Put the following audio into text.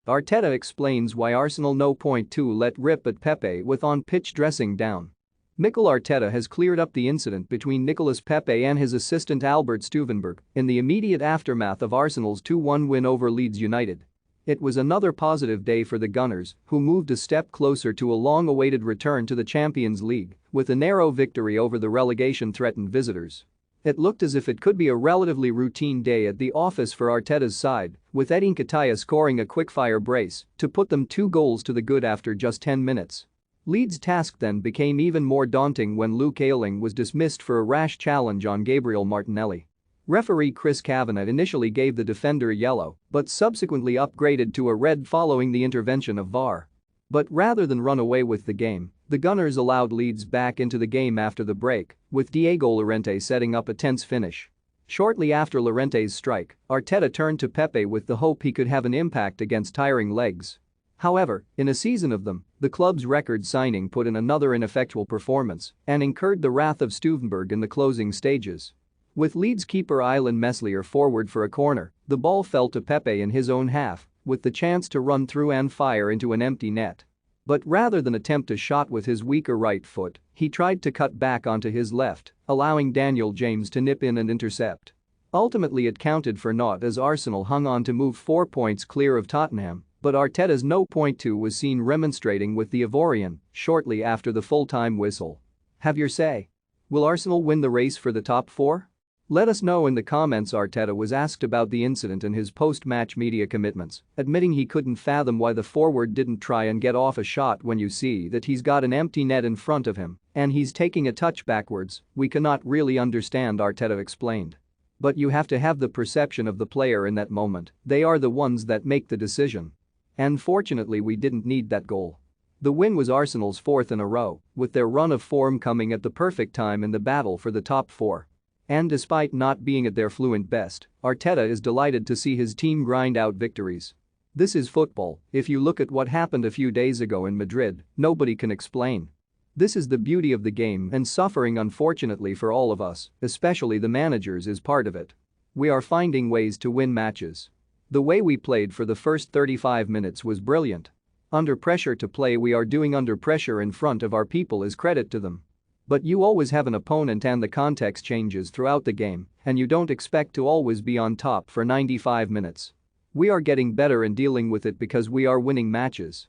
Arteta explains why Arsenal No.2 let rip at Pepe with on-pitch dressing down. Mikel Arteta has cleared up the incident between Nicolas Pepe and his assistant Albert Stuvenberg in the immediate aftermath of Arsenal's 2-1 win over Leeds United. It was another positive day for the Gunners, who moved a step closer to a long-awaited return to the Champions League with a narrow victory over the relegation-threatened visitors. It looked as if it could be a relatively routine day at the office for Arteta's side, with Edin Nketiah scoring a quick-fire brace to put them 2 goals to the good after just 10 minutes. Leeds' task then became even more daunting when Luke Ayling was dismissed for a rash challenge on Gabriel Martinelli. Referee Chris Kavanagh initially gave the defender a yellow, but subsequently upgraded to a red following the intervention of VAR. But rather than run away with the game, the Gunners allowed Leeds back into the game after the break, with Diego Llorente setting up a tense finish. Shortly after Llorente's strike, Arteta turned to Pepe with the hope he could have an impact against tiring legs. However, in a season of them, the club's record signing put in another ineffectual performance and incurred the wrath of Stuvenberg in the closing stages. With Leeds keeper Ilan Meslier forward for a corner, the ball fell to Pepe in his own half, with the chance to run through and fire into an empty net. But rather than attempt a shot with his weaker right foot, he tried to cut back onto his left, allowing Daniel James to nip in and intercept. Ultimately it counted for naught as Arsenal hung on to move 4 points clear of Tottenham, but Arteta's No.2 was seen remonstrating with the Ivorian shortly after the full-time whistle. Have your say. Will Arsenal win the race for the top 4? Let us know in the comments. Arteta was asked about the incident in his post-match media commitments, admitting he couldn't fathom why the forward didn't try and get off a shot when you see that he's got an empty net in front of him and he's taking a touch backwards. We cannot really understand, Arteta explained. But you have to have the perception of the player in that moment. They are the ones that make the decision. And fortunately we didn't need that goal. The win was Arsenal's 4th in a row, with their run of form coming at the perfect time in the battle for the top 4. And despite not being at their fluent best, Arteta is delighted to see his team grind out victories. This is football. If you look at what happened a few days ago in Madrid, nobody can explain. This is the beauty of the game, and suffering unfortunately for all of us, especially the managers, is part of it. We are finding ways to win matches. The way we played for the first 35 minutes was brilliant. Under pressure to play we are doing under pressure in front of our people is credit to them. But you always have an opponent and the context changes throughout the game and you don't expect to always be on top for 95 minutes. We are getting better in dealing with it because we are winning matches.